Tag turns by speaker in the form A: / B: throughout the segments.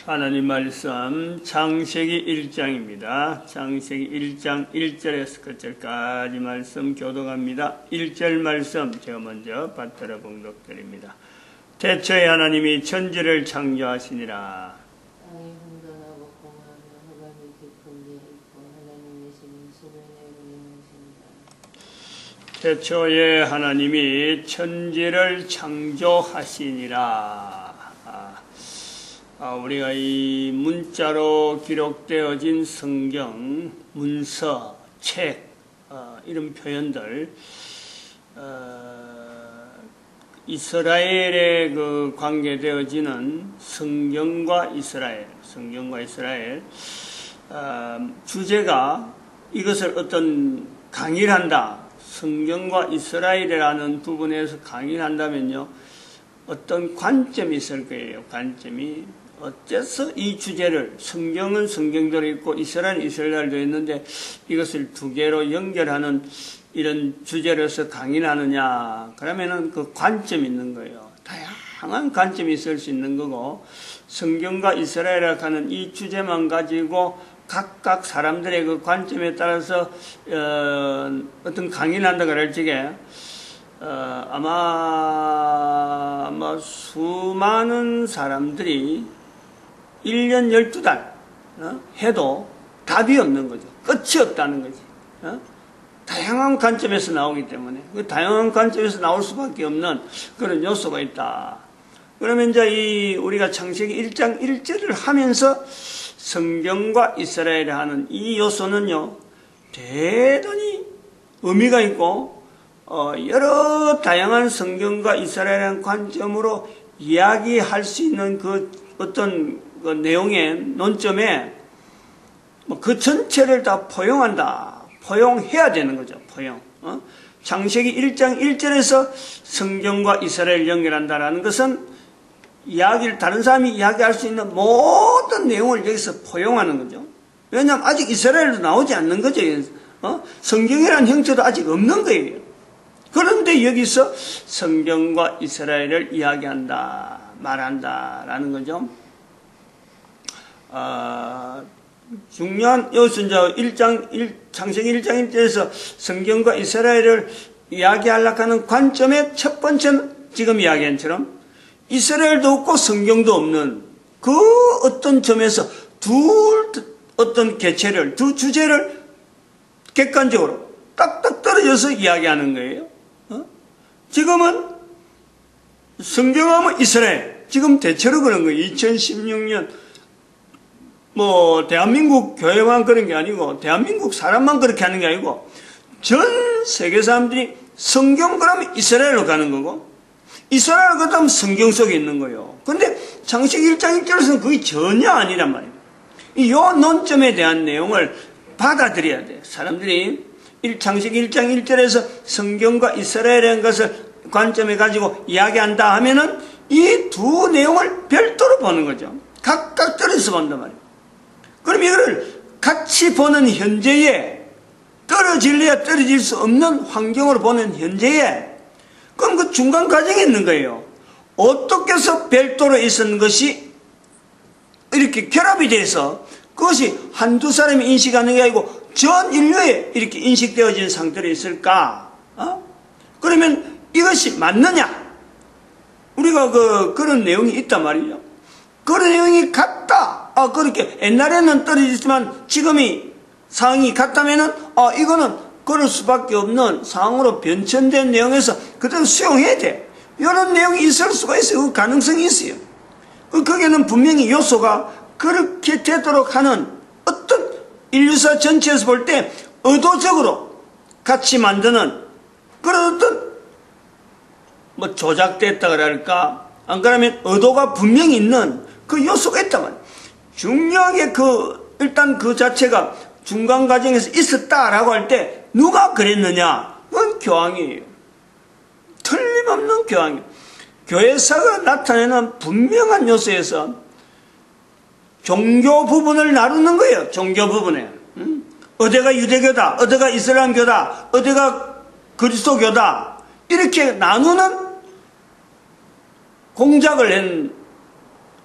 A: 하나님 말씀 창세기 1장입니다. 창세기 1장 1절에서 끝절까지 말씀 교독합니다. 1절 말씀 제가 먼저 받들어 봉독드립니다. 태초에 하나님이 천지를 창조하시니라.
B: 땅이 혼돈하고 공허하며 흑암이 깊은 데 있고 하나님의 신은 수면에 그리하시니라.
A: 태초에 하나님이 천지를 창조하시니라. 우리가 이 문자로 기록되어진 성경, 문서, 책, 이런 표현들, 이스라엘에 관계되어지는 성경과 이스라엘, 주제가 이것을 어떤 강의를 한다, 성경과 이스라엘이라는 부분에서 강의를 한다면요, 어떤 관점이 있을 거예요. 관점이 어째서 이 주제를, 성경은 성경대로 있고 이스라엘은 이스라엘대로 있는데 이것을 두 개로 연결하는 이런 주제로서 강의를 하느냐. 그러면은 그 관점이 있는 거예요. 다양한 관점이 있을 수 있는 거고, 성경과 이스라엘이라고 하는 이 주제만 가지고 각각 사람들의 그 관점에 따라서 어떤 강의를 한다 그럴 적에 아마 수많은 사람들이 1년 12달 해도 답이 없는 거죠. 끝이 없다는 거지. 다양한 관점에서 나오기 때문에 그 다양한 관점에서 나올 수밖에 없는 그런 요소가 있다. 그러면 이제 우리가 창세기 1장 1절을 하면서 성경과 이스라엘이 하는 이 요소는요, 대단히 의미가 있고 여러 다양한 성경과 이스라엘의 관점으로 이야기할 수 있는 그 어떤 그 내용의 논점에 그 전체를 다 포용한다. 포용해야 되는 거죠. 포용. 창세기 1장 1절에서 성경과 이스라엘을 연결한다라는 것은 다른 사람이 이야기할 수 있는 모든 내용을 여기서 포용하는 거죠. 왜냐하면 아직 이스라엘도 나오지 않는 거죠. 성경이라는 형태도 아직 없는 거예요. 그런데 여기서 성경과 이스라엘을 이야기한다, 말한다라는 거죠. 중요한, 여기서 이제 창세기 1장 1절에서 성경과 이스라엘을 이야기하려고 하는 관점의 첫 번째는 지금 이야기한 처럼 이스라엘도 없고 성경도 없는 그 어떤 점에서 어떤 개체를, 두 주제를 객관적으로 딱딱 떨어져서 이야기하는 거예요. 지금은 성경하면 이스라엘, 지금 대체로 그런 거예요. 2016년 대한민국 교회만 그런 게 아니고 대한민국 사람만 그렇게 하는 게 아니고 전 세계 사람들이 성경 그러면 이스라엘로 가는 거고 이스라엘 그러면 성경 속에 있는 거예요. 그런데 창세기 1장 1절에서는 그게 전혀 아니란 말이에요. 이 논점에 대한 내용을 받아들여야 돼요. 사람들이 창세기 1장 1절에서 성경과 이스라엘이라는 것을 관점에 가지고 이야기한다 하면은 이 두 내용을 별도로 보는 거죠. 각각 떨어져서 본단 말이에요. 그럼 이거를 같이 보는 현재에 떨어질래야 떨어질 수 없는 환경으로 보는 현재에 그럼 그 중간 과정에 있는 거예요. 어떻게 해서 별도로 있었는 것이 이렇게 결합이 돼서 그것이 한두 사람이 인식하는 게 아니고 전 인류에 이렇게 인식되어진 상태로 있을까? 그러면 이것이 맞느냐? 우리가 그런 내용이 있단 말이죠. 그런 내용이 같다. 그렇게 옛날에는 떨어지지만 지금이 상황이 같다면은 이거는 그럴 수밖에 없는 상황으로 변천된 내용에서 그대로 수용해야 돼. 이런 내용이 있을 수가 있어요. 그 가능성이 있어요. 거기에는 분명히 요소가 그렇게 되도록 하는 어떤 인류사 전체에서 볼 때 의도적으로 같이 만드는 그런 어떤 조작됐다 그럴까? 안 그러면 의도가 분명히 있는 그 요소가 있단 말이에요. 중요하게 일단 그 자체가 중간 과정에서 있었다라고 할 때 누가 그랬느냐? 그건 교황이에요. 틀림없는 교황이에요. 교회사가 나타내는 분명한 요소에서 종교 부분을 나누는 거예요. 종교 부분에. 어디가 유대교다, 어디가 이슬람교다, 어디가 그리스도교다 이렇게 나누는 공작을 한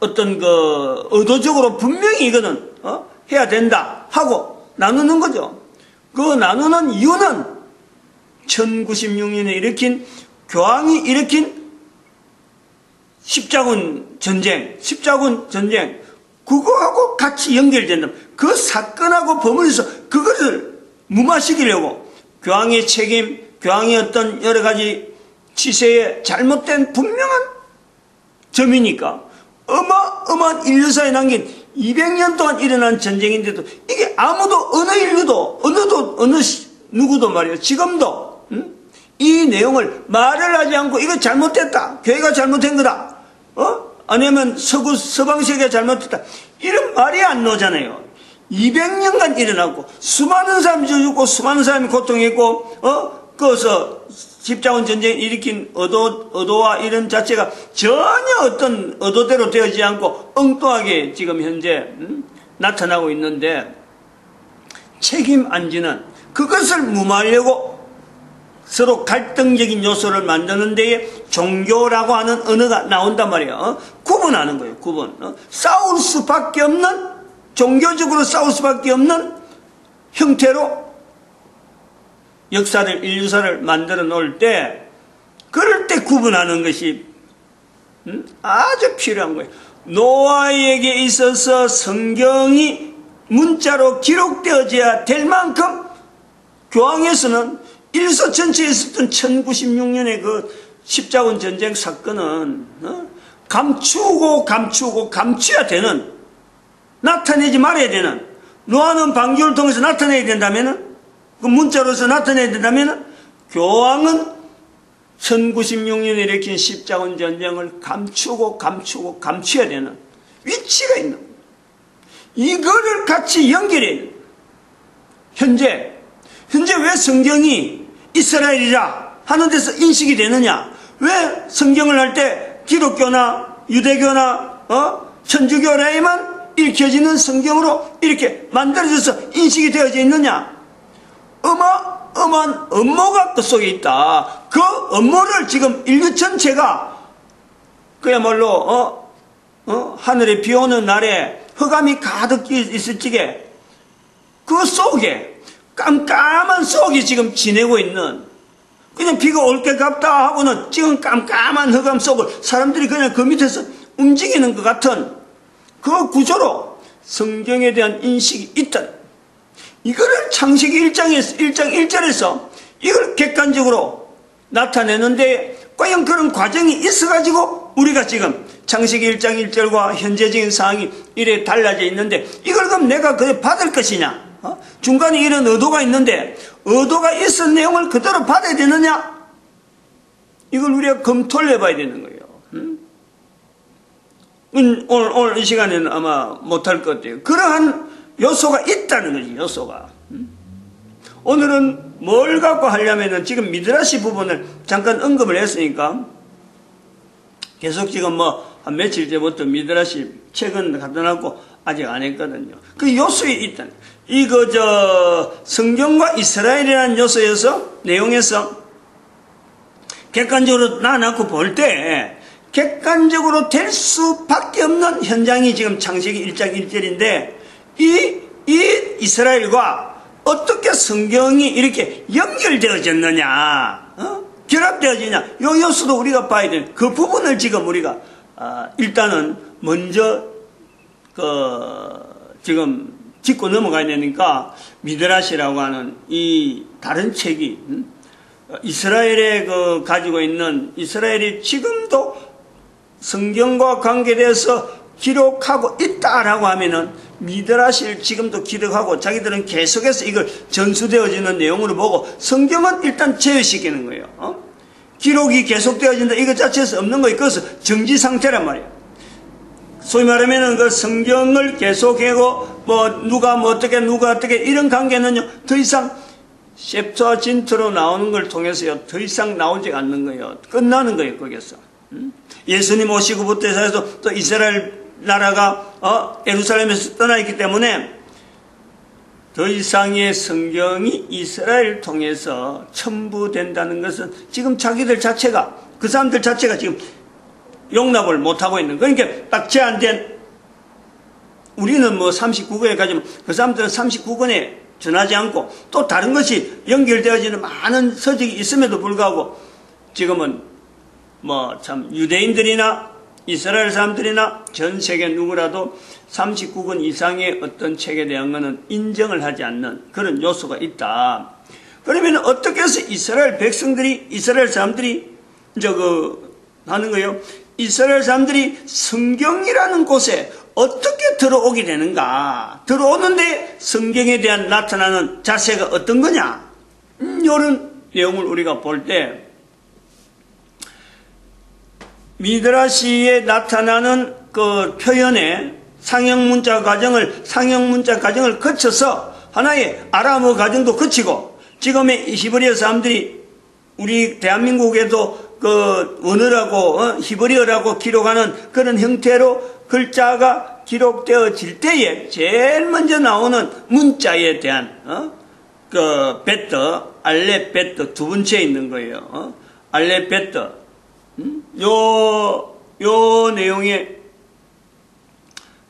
A: 어떤 그 의도적으로 분명히 이거는 해야 된다 하고 나누는 거죠. 그 나누는 이유는 1096년에 일으킨 교황이 일으킨 십자군 전쟁 그거하고 같이 연결된다. 그 사건하고 버무려서 그것을 무마시키려고 교황의 책임, 교황의 어떤 여러 가지 치세에 잘못된 분명한 점이니까 어마어마한 인류사에 남긴 200년 동안 일어난 전쟁인데도 이게 아무도 누구도 말이에요. 지금도 이 내용을 말을 하지 않고 이거 잘못됐다. 교회가 잘못된 거다. 아니면 서방세계가 잘못됐다. 이런 말이 안 나오잖아요. 200년간 일어나고 수많은 사람이 죽고 수많은 사람이 고통했고 거기서 십자군 전쟁 일으킨 의도와 이런 자체가 전혀 어떤 의도대로 되어지지 않고 엉뚱하게 지금 현재 나타나고 있는데 책임 안 지는 그것을 무마하려고 서로 갈등적인 요소를 만드는 데에 종교라고 하는 언어가 나온단 말이에요. 구분하는 거예요. 싸울 수밖에 없는 종교적으로 싸울 수밖에 없는 형태로 역사를 인류사를 만들어 놓을 때 그럴 때 구분하는 것이 아주 필요한 거예요. 노아에게 있어서 성경이 문자로 기록되어져야 될 만큼 교황에서는 일서 전체에 있었던 1096년의 그 십자군 전쟁 사건은 감추어야 되는 나타내지 말아야 되는 노아는 방주를 통해서 나타내야 된다면은 그 문자로서 나타내야 된다면은 교황은 1096년에 일으킨 십자군 전쟁을 감춰야 되는 위치가 있는 거예요. 이거를 같이 연결해. 현재 왜 성경이 이스라엘이라 하는 데서 인식이 되느냐? 왜 성경을 할 때 기독교나 유대교나 천주교라에만 읽혀지는 성경으로 이렇게 만들어져서 인식이 되어져 있느냐? 어마어마한 업무가 그 속에 있다. 그 업무를 지금 인류 전체가 그야말로 하늘에 비 오는 날에 흑암이 가득 있을 적에 그 속에 깜깜한 속에 지금 지내고 있는 그냥 비가 올 게 같다 하고는 지금 깜깜한 흑암 속을 사람들이 그냥 그 밑에서 움직이는 것 같은 그 구조로 성경에 대한 인식이 있다. 이거를 창세기 1장 1절에서 이걸 객관적으로 나타내는데 과연 그런 과정이 있어가지고 우리가 지금 창세기 1장 1절과 현재적인 상황이 이래 달라져 있는데 이걸 그럼 내가 그래 받을 것이냐? 중간에 이런 의도가 있는데 의도가 있은 내용을 그대로 받아야 되느냐? 이걸 우리가 검토를 해봐야 되는 거예요. 오늘 이 시간에는 아마 못할 것 같아요. 그러한 요소가 있다는 거지, 요소가. 오늘은 뭘 갖고 하려면은 지금 미드라시 부분을 잠깐 언급을 했으니까 계속 지금 한 며칠 전부터 미드라시 책은 갖다 놨고 아직 안 했거든요. 그 요소에 있다는 성경과 이스라엘이라는 요소에서 내용에서 객관적으로 나눠놓고 볼 때 객관적으로 될 수밖에 없는 현장이 지금 창세기 1장 1절인데 이 이스라엘과 어떻게 성경이 이렇게 연결되어졌느냐, 결합되어지냐, 요 요소도 우리가 봐야 되는 그 부분을 지금 우리가 일단은 먼저 지금 짚고 넘어가야 되니까 미드라시라고 하는 이 다른 책이 이스라엘에 가지고 있는 이스라엘이 지금도 성경과 관계돼서 기록하고 있다라고 하면은 미드라시를 지금도 기록하고 자기들은 계속해서 이걸 전수되어지는 내용으로 보고 성경은 일단 제외시키는 거예요. 기록이 계속되어진다 이것 자체에서 없는 거예요. 그것은 정지 상태란 말이에요. 소위 말하면은 그 성경을 계속하고 누가 어떻게 이런 관계는요 더 이상 셉투아진트로 나오는 걸 통해서요 더 이상 나오지 않는 거예요. 끝나는 거예요 거기서. 예수님 오시고부터 해서 또 이스라엘 나라가 예루살렘에서 떠나 있기 때문에 더 이상의 성경이 이스라엘을 통해서 첨부된다는 것은 지금 자기들 자체가 그 사람들 자체가 지금 용납을 못하고 있는. 그러니까 딱 제한된, 우리는 뭐 39권에 가지면 그 사람들은 39권에 전하지 않고 또 다른 것이 연결되어지는 많은 서적이 있음에도 불구하고 지금은 뭐 참 유대인들이나 이스라엘 사람들이나 전 세계 누구라도 39권 이상의 어떤 책에 대한 것은 인정을 하지 않는 그런 요소가 있다. 그러면 어떻게 해서 이스라엘 백성들이, 이스라엘 사람들이 하는 거예요? 이스라엘 사람들이 성경이라는 곳에 어떻게 들어오게 되는가? 들어오는데 성경에 대한 나타나는 자세가 어떤 거냐? 이런 내용을 우리가 볼 때 미드라시에 나타나는 그 표현의 상형 문자 과정을 거쳐서 하나의 아람어 과정도 거치고 지금의 히브리어 사람들이 우리 대한민국에도 그 원어라고 히브리어라고 기록하는 그런 형태로 글자가 기록되어질 때에 제일 먼저 나오는 문자에 대한 그 베트, 알렙 베트 두 번째 있는 거예요. 알렙 베트. 요 내용의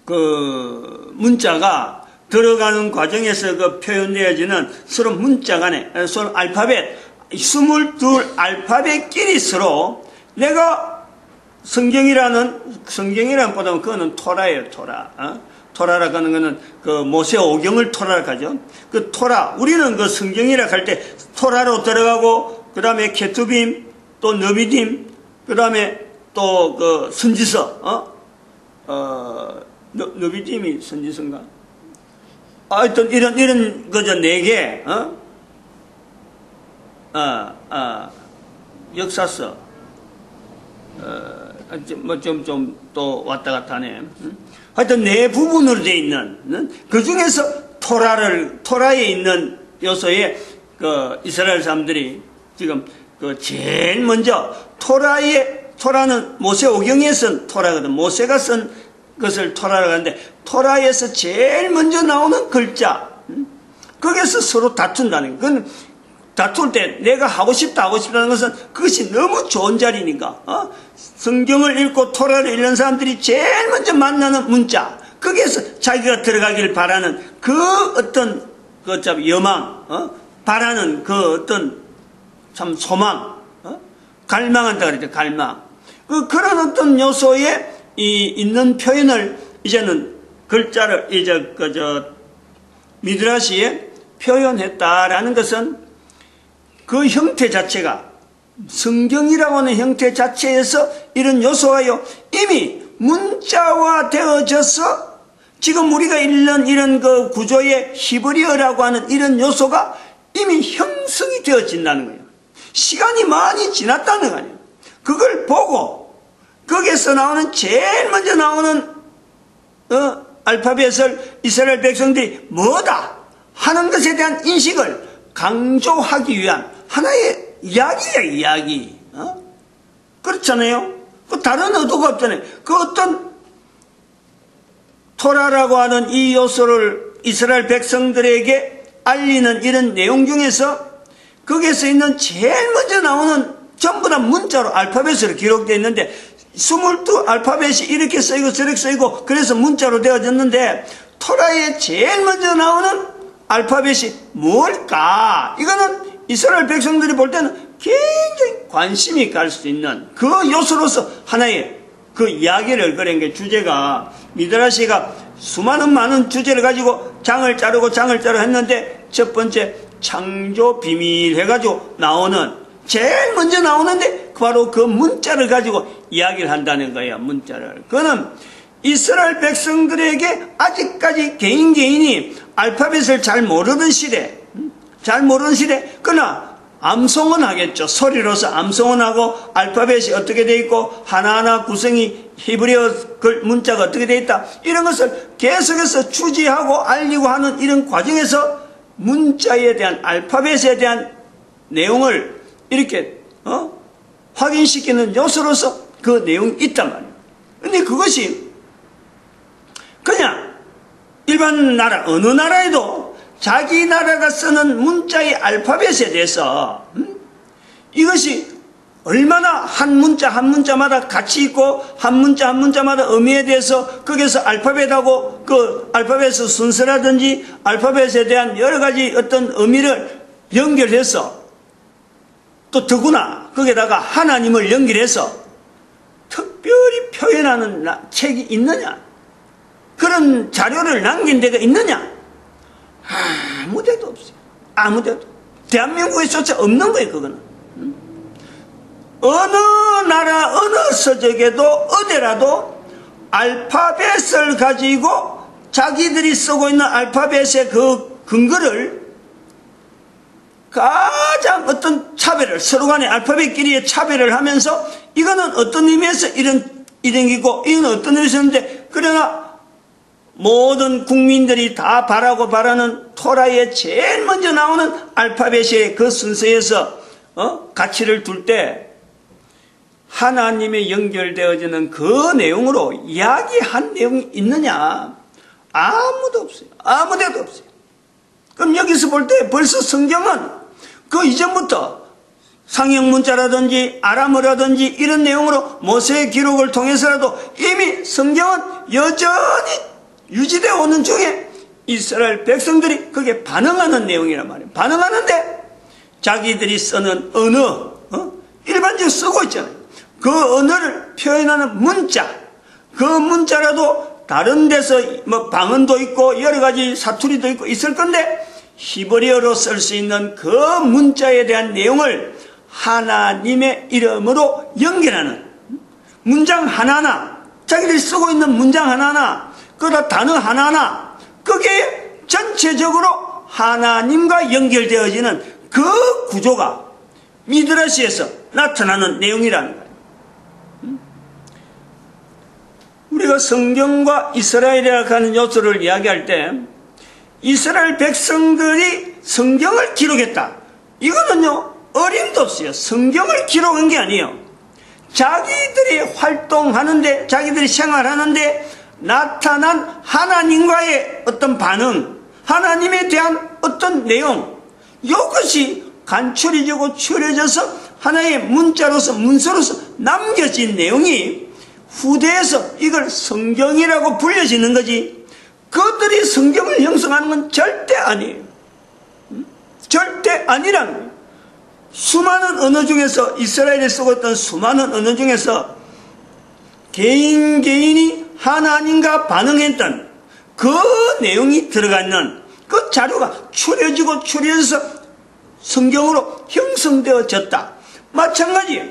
A: 그 문자가 들어가는 과정에서 그 표현되어지는 서로 문자 간에 서로 알파벳 22 알파벳끼리 서로 내가 성경이라는 보다는 그거는 토라예요. 토라라고 하는 거는 그 모세 오경을 토라라고 하죠. 그 토라, 우리는 그 성경이라고 할 때 토라로 들어가고 그 다음에 케투빔 또 너비딤 그 다음에 또 그 선지서 너비딤이 선지서인가? 하여튼 이런 거죠. 4개 역사서 뭐 좀 또 왔다 갔다 하네. 하여튼 4부분으로 되어 있는 그 중에서 토라에 있는 요소에 그 이스라엘 사람들이 지금 그 제일 먼저 토라는 모세 오경에 쓴 토라거든. 모세가 쓴 것을 토라라고 하는데 토라에서 제일 먼저 나오는 글자 거기에서 서로 다툰다는 거. 그건 다툴 때 내가 하고 싶다는 것은 그것이 너무 좋은 자리니까 성경을 읽고 토라를 읽는 사람들이 제일 먼저 만나는 문자 거기에서 자기가 들어가길 바라는 그 어떤 그 여망 바라는 그 어떤 참 소망 갈망한다 그랬죠. 갈망 그런 어떤 요소에 있는 표현을 이제는 글자를 미드라시에 표현했다라는 것은 그 형태 자체가 성경이라고 하는 형태 자체에서 이런 요소가요 이미 문자화 되어져서 지금 우리가 읽는 이런 그 구조의 히브리어라고 하는 이런 요소가 이미 형성이 되어진다는 거예요. 시간이 많이 지났다는 거 아니에요. 그걸 보고 거기에서 나오는 제일 먼저 나오는 알파벳을 이스라엘 백성들이 뭐다 하는 것에 대한 인식을 강조하기 위한 하나의 이야기야, 이야기. 그렇잖아요? 그 다른 의도가 없잖아요. 그 어떤 토라라고 하는 이 요소를 이스라엘 백성들에게 알리는 이런 내용 중에서 거기에서 있는 제일 먼저 나오는 전부 다 문자로 알파벳으로 기록되어 있는데 22 알파벳이 이렇게 쓰이고 저렇게 쓰이고 그래서 문자로 되어졌는데 토라에 제일 먼저 나오는 알파벳이 뭘까? 이거는 이스라엘 백성들이 볼 때는 굉장히 관심이 갈 수 있는 그 요소로서 하나의 그 이야기를 그런 게 주제가 미드라시가 수많은 많은 주제를 가지고 장을 자르고 했는데 첫 번째 창조 비밀 해가지고 나오는 제일 먼저 나오는데 바로 그 문자를 가지고 이야기를 한다는 거예요. 문자를. 그거는 이스라엘 백성들에게 아직까지 개인이 알파벳을 잘 모르는 시대 그러나 암송은 하겠죠. 소리로서 암송은 하고 알파벳이 어떻게 되어 있고 하나하나 구성이 히브리어 문자가 어떻게 되어 있다 이런 것을 계속해서 추지하고 알리고 하는 이런 과정에서 문자에 대한 알파벳에 대한 내용을 이렇게 확인시키는 요소로서 그 내용이 있단 말이에요. 근데 그것이 그냥 일반 나라 어느 나라에도 자기 나라가 쓰는 문자의 알파벳에 대해서 이것이 얼마나 한 문자 한 문자마다 가치 있고 한 문자 한 문자마다 의미에 대해서 거기서 알파벳하고 그 알파벳의 순서라든지 알파벳에 대한 여러 가지 어떤 의미를 연결해서 또 더구나 거기에다가 하나님을 연결해서 특별히 표현하는 책이 있느냐? 그런 자료를 남긴 데가 있느냐? 아무 데도 없어요. 아무 데도. 대한민국에조차 없는 거예요, 그거는. 어느 나라, 어느 서적에도 어디라도 알파벳을 가지고 자기들이 쓰고 있는 알파벳의 그 근거를 가장 어떤 차별을, 서로 간의 알파벳끼리의 차별을 하면서 이거는 어떤 의미에서 이런 기고, 이건 어떤 의미에서 있는데, 그러나 모든 국민들이 다 바라는 토라에 제일 먼저 나오는 알파벳의 그 순서에서 가치를 둘 때 하나님에 연결되어지는 그 내용으로 이야기한 내용이 있느냐? 아무도 없어요. 아무 데도 없어요. 그럼 여기서 볼 때 벌써 성경은 그 이전부터 상형 문자라든지 아람어라든지 이런 내용으로 모세의 기록을 통해서라도 이미 성경은 여전히 유지되어 오는 중에 이스라엘 백성들이 그게 반응하는 내용이란 말이에요. 반응하는데 자기들이 쓰는 언어, 일반적으로 쓰고 있잖아요. 그 언어를 표현하는 문자, 그 문자라도 다른 데서 뭐 방언도 있고 여러 가지 사투리도 있고 있을 건데 히브리어로 쓸 수 있는 그 문자에 대한 내용을 하나님의 이름으로 연결하는 문장 하나하나, 자기들이 쓰고 있는 문장 하나하나, 그러다 단어 하나하나, 그게 전체적으로 하나님과 연결되어지는 그 구조가 미드라시에서 나타나는 내용이라는 거예요. 우리가 성경과 이스라엘이라고 하는 요소를 이야기할 때 이스라엘 백성들이 성경을 기록했다. 이거는요, 어림도 없어요. 성경을 기록한 게 아니에요. 자기들이 활동하는데, 자기들이 생활하는데 나타난 하나님과의 어떤 반응, 하나님에 대한 어떤 내용, 이것이 간추려지고 추려져서 하나의 문자로서, 문서로서 남겨진 내용이 후대에서 이걸 성경이라고 불려지는 거지, 그들이 성경을 형성하는 건 절대 아니에요. 절대 아니라는 거예요. 수많은 언어 중에서, 이스라엘에 쓰고 있던 수많은 언어 중에서 개인이 하나님과 반응했던 그 내용이 들어가 있는 그 자료가 추려지고 추려져서 성경으로 형성되어졌다. 마찬가지예요.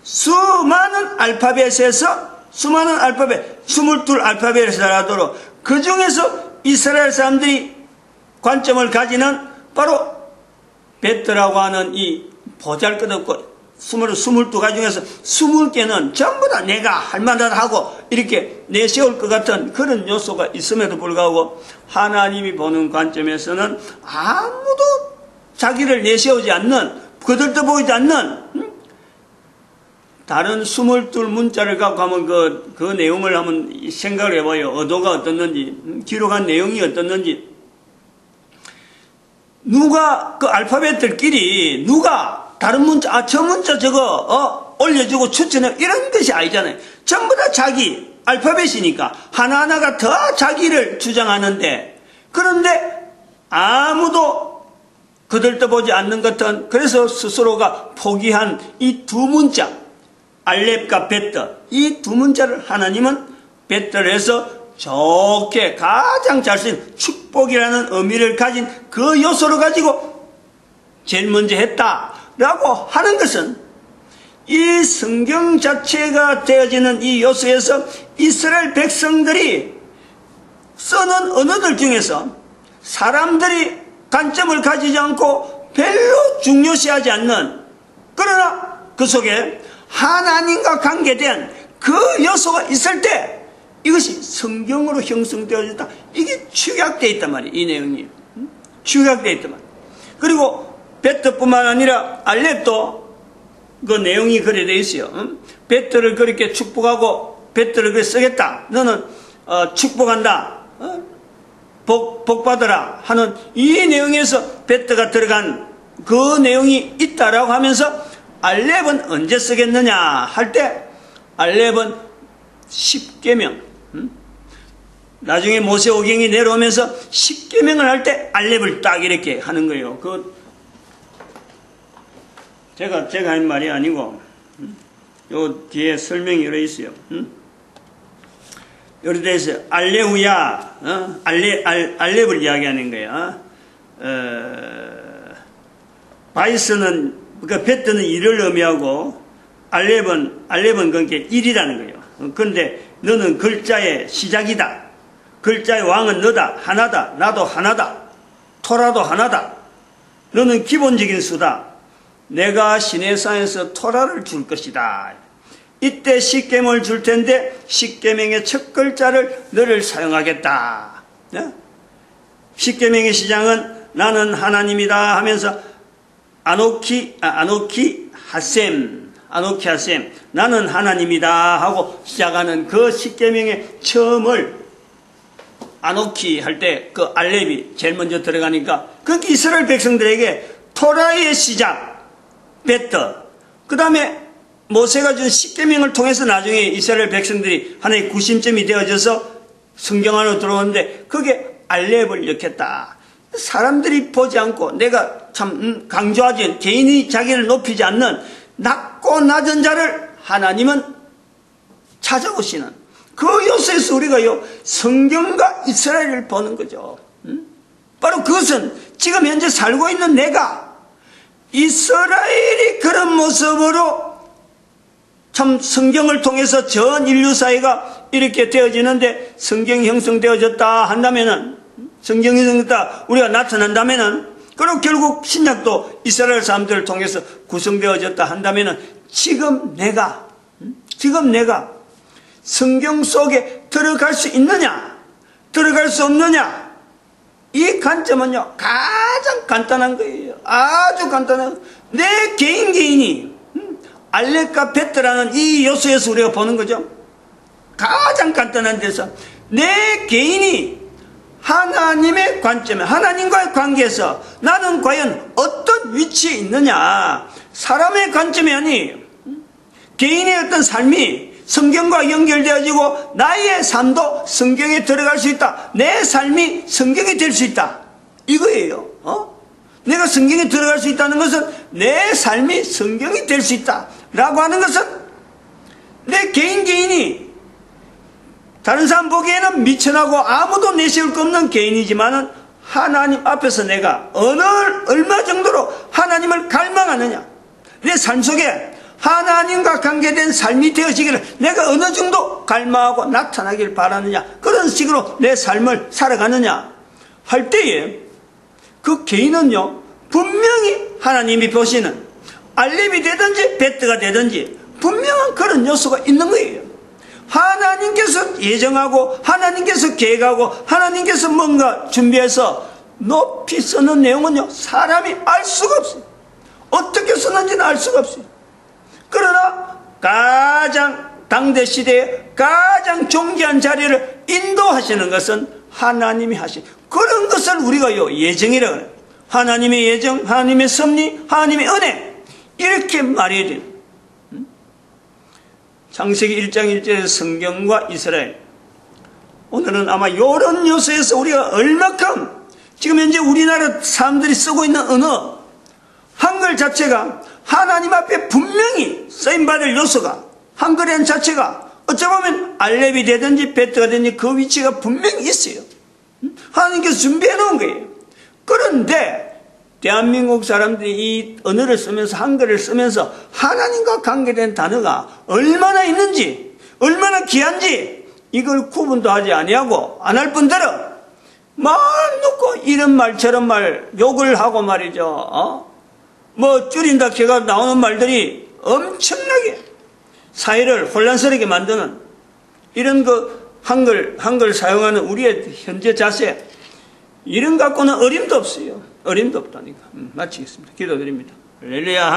A: 수많은 알파벳에서, 수많은 알파벳, 22알파벳에서라도 그 중에서 이스라엘 사람들이 관점을 가지는 바로 베트라고 하는 이 보잘것없고 22가지 중에서 20개는 전부 다 내가 할 만하다 하고 이렇게 내세울 것 같은 그런 요소가 있음에도 불구하고 하나님이 보는 관점에서는 아무도 자기를 내세우지 않는, 거들떠 보이지 않는 다른 22문자를 갖고 한번 그 내용을 한번 생각을 해봐요. 의도가 어떻는지, 기록한 내용이 어떻는지. 누가 그 알파벳들끼리 누가 다른 문자, 저 문자 저거 올려주고 추천해, 이런 것이 아니잖아요. 전부 다 자기 알파벳이니까 하나하나가 다 자기를 주장하는데, 그런데 아무도 거들떠보지 않는 것은, 그래서 스스로가 포기한 이 두 문자, 알렙과 베트, 이 두 문자를 하나님은 베트를 해서 좋게 가장 잘 쓰인 축복이라는 의미를 가진 그 요소를 가지고 제일 먼저 했다라고 하는 것은, 이 성경 자체가 되어지는 이 요소에서 이스라엘 백성들이 쓰는 언어들 중에서 사람들이 관점을 가지지 않고 별로 중요시하지 않는, 그러나 그 속에 하나님과 관계된 그 요소가 있을 때 이것이 성경으로 형성되어졌다. 이게 축약되어 있단 말이에요. 이 내용이 축약되어 있단 말이에요. 그리고 베트뿐만 아니라 알렙도 그 내용이 그래 되어 있어요. 베트를 그렇게 축복하고 베트를 그렇게 쓰겠다. 너는 축복한다. 복 받으라 하는 이 내용에서 베트가 들어간 그 내용이 있다라고 하면서 알렙은 언제 쓰겠느냐 할 때 알렙은 10계명, 나중에 모세오경이 내려오면서 10계명을 할 때 알렙을 딱 이렇게 하는 거예요. 제가 한 말이 아니고 요 뒤에 설명이 여러 있어요. 여기 대해서 알레후야, 알렙을 이야기하는 거예요. 바이스는 그러니까 베트는 일을 의미하고 알렙은 그러니까 일이라는 거예요. 그런데 너는 글자의 시작이다. 글자의 왕은 너다. 하나다. 나도 하나다. 토라도 하나다. 너는 기본적인 수다. 내가 시내산에서 토라를 줄 것이다. 이때 십계명을 줄 텐데 십계명의 첫 글자를 너를 사용하겠다. 십계명의 시작은 나는 하나님이다 하면서 아노키 하셈 나는 하나님이다 하고 시작하는 그 십계명의 처음을 아노키 할 때 그 알렙이 제일 먼저 들어가니까 그 이스라엘 백성들에게 토라의 시작 베터, 그 다음에 모세가 준 십계명을 통해서 나중에 이스라엘 백성들이 하나의 구심점이 되어져서 성경 안으로 들어오는데 그게 알렙을 일으켰다. 사람들이 보지 않고 내가 참 강조하지, 개인이 자기를 높이지 않는 낮고 낮은 자를 하나님은 찾아오시는 그 요소에서 우리가요 성경과 이스라엘을 보는 거죠. 바로 그것은 지금 현재 살고 있는 내가 이스라엘이 그런 모습으로 참 성경을 통해서 전 인류 사회가 이렇게 되어지는데 성경이 형성되어졌다 한다면은, 성경이 형성됐다 우리가 나타난다면은, 그리고 결국 신약도 이스라엘 사람들을 통해서 구성되어졌다 한다면은 지금 내가 성경 속에 들어갈 수 있느냐 들어갈 수 없느냐, 이 관점은요 가장 간단한 거예요. 아주 간단한, 내 개인이 알렙과 베트라는 이 요소에서 우리가 보는 거죠. 가장 간단한 데서 내 개인이 하나님의 관점에, 하나님과의 관계에서 나는 과연 어떤 위치에 있느냐, 사람의 관점이 아니 개인의 어떤 삶이 성경과 연결되어지고 나의 삶도 성경에 들어갈 수 있다. 내 삶이 성경이 될 수 있다. 이거예요. 내가 성경에 들어갈 수 있다는 것은 내 삶이 성경이 될 수 있다 라고 하는 것은 내 개인이 다른 사람 보기에는 미천하고 아무도 내세울 거 없는 개인이지만은 하나님 앞에서 내가 얼마 정도로 하나님을 갈망하느냐, 내 삶 속에 하나님과 관계된 삶이 되어지기를 내가 어느 정도 갈망하고 나타나길 바라느냐, 그런 식으로 내 삶을 살아가느냐 할 때에 그 개인은요 분명히 하나님이 보시는 알렙이 되든지 베트가 되든지 분명한 그런 요소가 있는 거예요. 하나님께서 예정하고 하나님께서 계획하고 하나님께서 뭔가 준비해서 높이 쓰는 내용은요 사람이 알 수가 없어요. 어떻게 쓰는지는 알 수가 없어요. 그러나 가장 당대 시대에 가장 존귀한 자리를 인도하시는 것은 하나님이 하신 그런 것을 우리가요 예정이라고 해요. 하나님의 예정, 하나님의 섭리, 하나님의 은혜, 이렇게 말해야 돼요. 창세기 1장 1절에서 성경과 이스라엘, 오늘은 아마 이런 요소에서 우리가 얼마큼 지금 현재 우리나라 사람들이 쓰고 있는 언어, 한글 자체가 하나님 앞에 분명히 쓰임받을 요소가, 한글이라는 자체가 어쩌면 알렙이 되든지 베트가 되든지 그 위치가 분명히 있어요. 하나님께서 준비해 놓은 거예요. 그런데 대한민국 사람들이 이 언어를 쓰면서, 한글을 쓰면서 하나님과 관계된 단어가 얼마나 있는지, 얼마나 귀한지 이걸 구분도 하지 아니하고 안 할 뿐더러 말 놓고 이런 말 저런 말 욕을 하고 말이죠. 뭐 줄인다 해가 나오는 말들이 엄청나게 사회를 혼란스럽게 만드는 이런 그 한글 사용하는 우리의 현재 자세, 이런 갖고는 어림도 없어요. 어림도 없다니까. 마치겠습니다. 기도드립니다. 할렐루야.